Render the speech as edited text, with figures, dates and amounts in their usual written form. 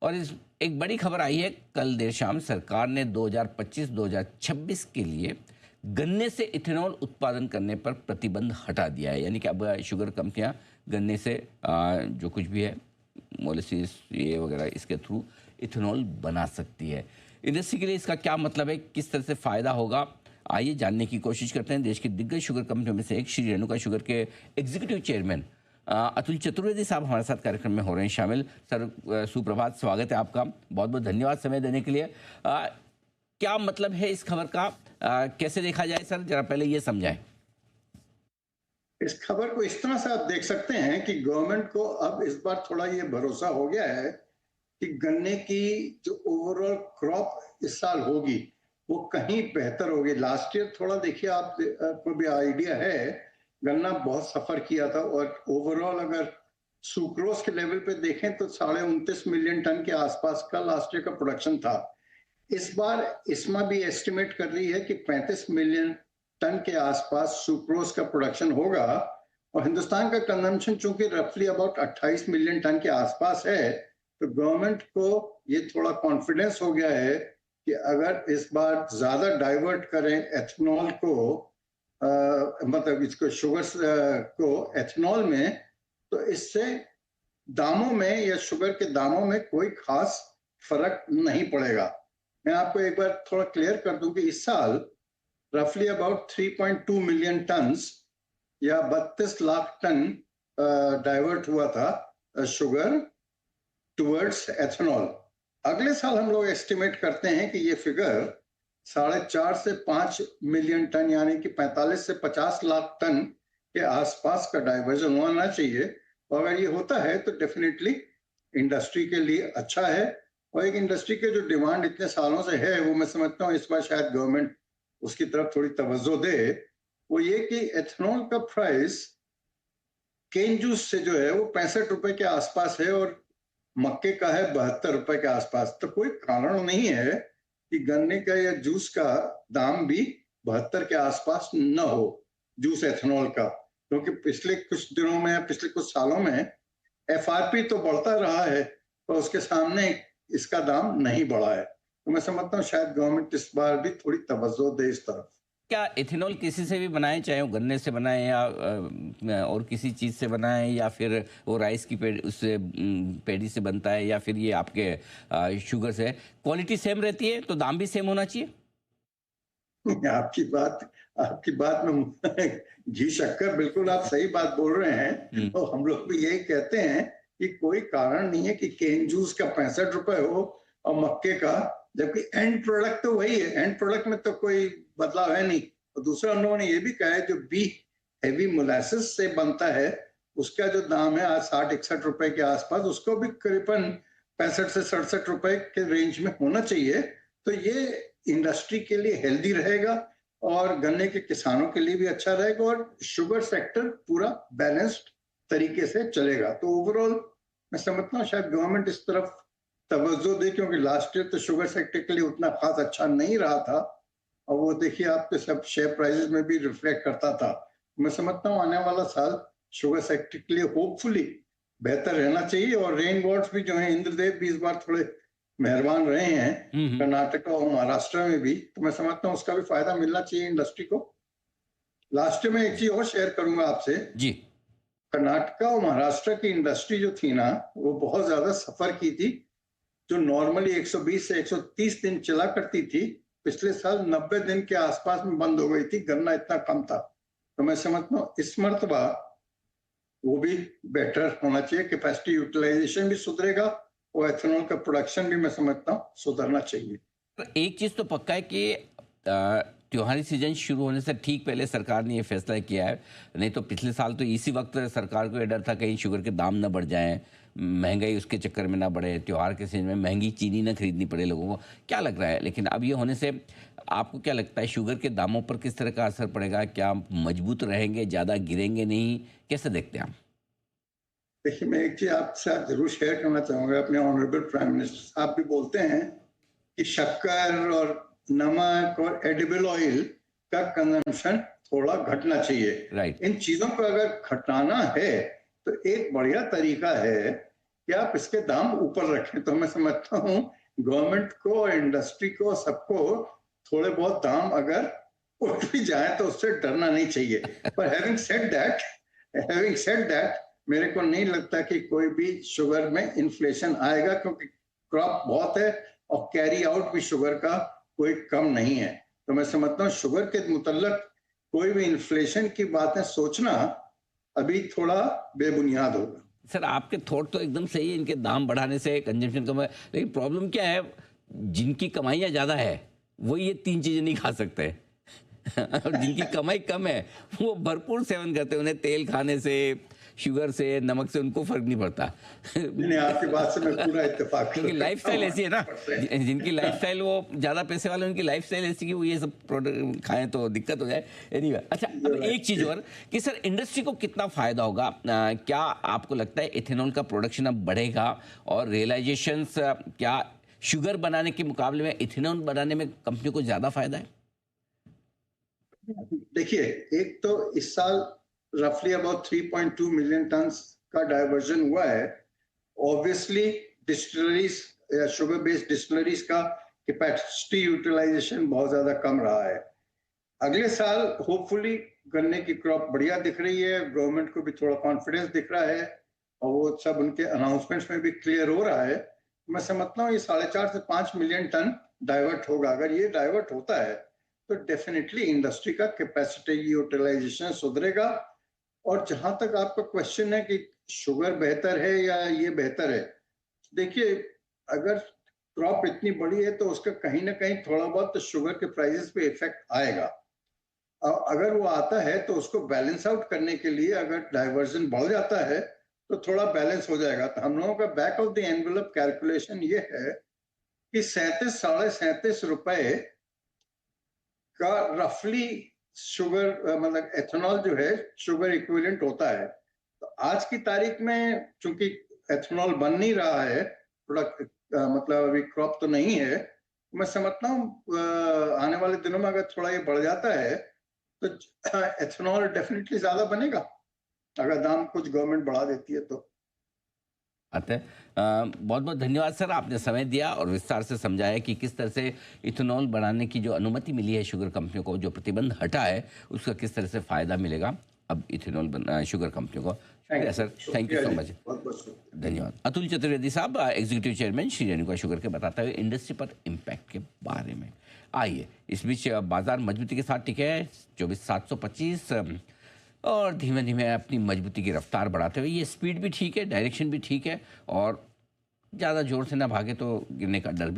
और इस एक बड़ी खबर आई है, कल देर शाम सरकार ने 2025-2026 के लिए गन्ने से इथेनॉल उत्पादन करने पर प्रतिबंध हटा दिया है। यानी कि अब शुगर कंपनियां गन्ने से जो कुछ भी है मोलेसिस ये वगैरह इसके थ्रू इथेनॉल बना सकती है। इंडस्ट्री के लिए इसका क्या मतलब है, किस तरह से फ़ायदा होगा, आइए जानने की कोशिश करते हैं। देश की दिग्गज शुगर कंपनियों में से एक श्री रेणुका शुगर के एग्जीक्यूटिव चेयरमैन अतुल चतुर्वेदी साहब हमारे साथ कार्यक्रम में हो रहे हैं शामिल। सर सुप्रभात, स्वागत है आपका, बहुत बहुत धन्यवाद समय देने के लिए। क्या मतलब है इस खबर का, कैसे देखा जाए सर, जरा पहले ये समझाएं। इस खबर को इस तरह से आप देख सकते हैं कि गवर्नमेंट को अब इस बार थोड़ा ये भरोसा हो गया है कि गन्ने की जो ओवरऑल क्रॉप इस साल होगी वो कहीं बेहतर होगी। लास्ट ईयर थोड़ा देखिए, आपको भी आइडिया है, गन्ना बहुत सफर किया था और ओवरऑल अगर सुक्रोज के लेवल पे देखें तो 29.5 मिलियन टन के आसपास का लास्ट ईयर का प्रोडक्शन था। इस बार इस्मा भी एस्टिमेट कर रही है कि 35 मिलियन टन के आसपास सुक्रोज का प्रोडक्शन होगा और हिंदुस्तान का कंजम्पशन चूंकि रफली अबाउट 28 मिलियन टन के आसपास है, तो गवर्नमेंट को ये थोड़ा कॉन्फिडेंस हो गया है कि अगर इस बार ज्यादा डाइवर्ट करें एथेनॉल को, मतलब इसको शुगर को एथेनॉल में, तो इससे दामों में या शुगर के दामों में कोई खास फर्क नहीं पड़ेगा। मैं आपको एक बार थोड़ा क्लियर कर दूं कि इस साल रफली अबाउट 3.2 मिलियन टन या 32 लाख टन डाइवर्ट हुआ था शुगर टुवर्ड्स एथेनॉल। अगले साल हम लोग एस्टिमेट करते हैं कि ये फिगर 4.5 से 5 मिलियन टन यानी कि 45 से 50 लाख टन के आसपास का डाइवर्जन होना चाहिए। और अगर ये होता है तो डेफिनेटली इंडस्ट्री के लिए अच्छा है। और एक इंडस्ट्री के जो डिमांड इतने सालों से है, वो मैं समझता हूँ इस बार शायद गवर्नमेंट उसकी तरफ थोड़ी तवज्जो दे। वो ये कि एथेनॉल का प्राइस केन जूस से जो है वो 65 रुपए के आसपास है और मक्के का है 72 रुपए के आसपास। तो कोई कारण नहीं है कि गन्ने का या जूस का दाम भी 72 के आसपास न हो, जूस एथेनॉल का, क्योंकि पिछले कुछ दिनों में, पिछले कुछ सालों में एफआरपी तो बढ़ता रहा है पर उसके सामने इसका दाम नहीं बढ़ा है। तो मैं समझता हूँ शायद गवर्नमेंट इस बार भी थोड़ी तवज्जो दे इस तरफ। क्या इथेनॉल किसी से भी बनाए, चाहे वो गन्ने से बनाए या और किसी चीज़ से बनाए, या फिर वो राइस की उससे पेड़ी से बनता है, या फिर ये आपके शुगर से, क्वालिटी सेम रहती है तो दाम भी सेम होना चाहिए? आपकी बात में घी शक्कर, बिल्कुल आप सही बात बोल रहे हैं। तो हम लोग भी यही कहते हैं कि कोई कारण नहीं है कि केन जूस का 65 रुपए हो और मक्के का, जबकि एंड प्रोडक्ट तो वही है, एंड प्रोडक्ट में तो कोई बदलाव है नहीं। और दूसरा उन्होंने ये भी कहा है जो बी हेवी मोलासिस से बनता है उसका जो दाम है आज 60-61 रुपए के आसपास, उसको भी करीबन 65 से 67 रुपए के रेंज में होना चाहिए। तो ये इंडस्ट्री के लिए हेल्दी रहेगा और गन्ने के किसानों के लिए भी अच्छा रहेगा और शुगर सेक्टर पूरा बैलेंस्ड तरीके से चलेगा। तो ओवरऑल मैं समझता हूँ शायद गवर्नमेंट इस तरफ तवज्जो दे, क्योंकि लास्ट ईयर तो शुगर सेक्टर के लिए उतना खास अच्छा नहीं रहा था और वो देखिए आपके सब शेयर प्राइसेस में भी रिफ्लेक्ट करता था। मैं समझता हूँ आने वाला साल शुगर सेक्टर के लिए होपफुली बेहतर रहना चाहिए। और रेन गॉड्स भी जो है, इंद्रदेव भी इस बार थोड़े मेहरबान रहे हैं कर्नाटक और महाराष्ट्र में भी, तो मैं समझता हूँ उसका भी फायदा मिलना चाहिए इंडस्ट्री को। लास्ट में एक चीज और शेयर करूंगा आपसे जी। कर्नाटका और महाराष्ट्र की इंडस्ट्री जो थी ना, वो बहुत ज्यादा सफर की थी। जो नॉर्मली 120 से 130 दिन चला करती थी, पिछले साल 90 दिन के आसपास में बंद हो गई थी, गन्ना इतना कम था। तो मैं समझता हूँ इस मर्तबा वो भी बेटर होना चाहिए, कैपेसिटी यूटिलाइजेशन भी सुधरेगा और एथेनॉल का प्रोडक्शन भी मैं समझता हूँ सुधरना चाहिए। तो एक चीज़ तो पक्का है कि त्योहारी सीजन शुरू होने से ठीक पहले सरकार ने ये फैसला किया है। नहीं तो पिछले साल तो इसी वक्त सरकार को ये डर था कहीं शुगर के दाम न बढ़ जाएं, महंगाई उसके चक्कर में ना बढ़े, त्योहार के सीजन में महंगी चीनी ना खरीदनी पड़े लोगों को। क्या लग रहा है, लेकिन अब ये होने से आपको क्या लगता है शुगर के दामों पर किस तरह का असर पड़ेगा? क्या मजबूत रहेंगे, ज़्यादा गिरेंगे नहीं, कैसे देखते हैं आप? देखिए, मैं एक चीज आपके साथ जरूर शेयर करना चाहूंगा। अपने ऑनरेबल प्राइम मिनिस्टर साहब भी बोलते हैं कि शक्कर और नमक और एडिबल ऑयल का कंजम्पशन थोड़ा घटना चाहिए। राइट। इन चीजों को अगर घटाना है तो एक बढ़िया तरीका है कि आप इसके दाम ऊपर रखें। तो मैं समझता हूँ गवर्नमेंट को, इंडस्ट्री को, सबको थोड़े बहुत दाम अगर उठ भी जाए तो उससे डरना नहीं चाहिए। पर हैविंग सेड दैट मेरे को नहीं लगता कि कोई भी शुगर में इन्फ्लेशन आएगा, क्योंकि क्रॉप बहुत है और कैरी आउट भी शुगर का कोई कम नहीं है। तो मैं समझता हूँ शुगर के मुतल्लक कोई भी इन्फ्लेशन की बातें सोचना अभी थोड़ा बेबुनियाद होगा। सर आपके थॉट तो एकदम सही है, इनके दाम बढ़ाने से कंजम्पशन कम है, लेकिन प्रॉब्लम क्या है, जिनकी कमाइयाँ ज़्यादा है वो ये तीन चीज़ें नहीं खा सकते और जिनकी कमाई कम है वो भरपूर सेवन करते हैं, उन्हें तेल खाने से, शुगर से, नमक से उनको फर्क नहीं पड़ता नहीं, आपकी बात से मैं पूरा इत्तेफाक क्योंकि लाइफस्टाइल ऐसी है ना, जिनकी लाइफस्टाइल वो ज़्यादा पैसे वाले, उनकी लाइफस्टाइल ऐसी कि वो ये सब प्रोडक्ट खाएं तो दिक्कत हो जाए। एनीवे, अच्छा अब एक चीज़ और कि सर इंडस्ट्री को कितना फ़ायदा होगा, क्या आपको लगता है इथेनॉल का प्रोडक्शन अब बढ़ेगा और रियलाइजेशंस क्या शुगर बनाने के मुकाबले में इथेनॉल बनाने में कंपनी को ज़्यादा फायदा है? देखिए, एक तो इस साल रफली अबाउट 3.2 मिलियन टन का डाइवर्जन हुआ है। ऑब्वियसली डिस्टिलरीज या शुगर बेस्ड डिस्टिलरीज का कैपेसिटी यूटिलाइजेशन बहुत ज्यादा कम रहा है। अगले साल होपफुली गन्ने की क्रॉप बढ़िया दिख रही है, गवर्नमेंट को भी थोड़ा कॉन्फिडेंस दिख रहा है और वो सब उनके अनाउंसमेंट्स में भी क्लियर हो रहा है। मैं समझता हूँ ये 4.5 से 5 मिलियन टन डाइवर्ट होगा। अगर ये डाइवर्ट होता है तो डेफिनेटली इंडस्ट्री का कैपेसिटी यूटिलाइजेशन सुधरेगा। और जहां तक आपका क्वेश्चन है कि शुगर बेहतर है या ये बेहतर है, देखिए अगर क्रॉप इतनी बड़ी है तो उसका कहीं ना कहीं थोड़ा बहुत तो शुगर के प्राइसेस पे इफेक्ट आएगा। अगर वो आता है तो उसको बैलेंस आउट करने के लिए अगर डाइवर्जन बढ़ जाता है तो थोड़ा बैलेंस हो जाएगा। तो हम लोगों का back of the envelope calculation ये है कि 37-37.5 रुपए का रफली शुगर मतलब एथेनॉल जो है शुगर इक्विवेलेंट होता है। तो आज की तारीख में चूंकि एथेनॉल बन नहीं रहा है, प्रोडक्ट मतलब अभी क्रॉप तो नहीं है, मैं समझता हूँ आने वाले दिनों में अगर थोड़ा ये बढ़ जाता है तो एथेनॉल डेफिनेटली ज्यादा बनेगा, अगर दाम कुछ गवर्नमेंट बढ़ा देती है तो। आता है। बहुत बहुत धन्यवाद सर, आपने समय दिया और विस्तार से समझाया कि किस तरह से इथेनॉल बनाने की जो अनुमति मिली है शुगर कंपनियों को, जो प्रतिबंध हटा है उसका किस तरह से फ़ायदा मिलेगा अब इथेनॉल शुगर कंपनियों को। शुक्रिया sir, thank you so much, धन्यवाद। अतुल चतुर्वेदी साहब, executive chairman Shri Renuka sugar के, बताते हुए इंडस्ट्री पर इम्पैक्ट के बारे में। आइए, इस बीच बाजार मजबूती के साथ टिके है 24,725 और धीमे धीमे अपनी मजबूती की रफ्तार बढ़ाते हुए, ये स्पीड भी ठीक है, डायरेक्शन भी ठीक है और ज़्यादा जोर से ना भागे तो गिरने का डर भी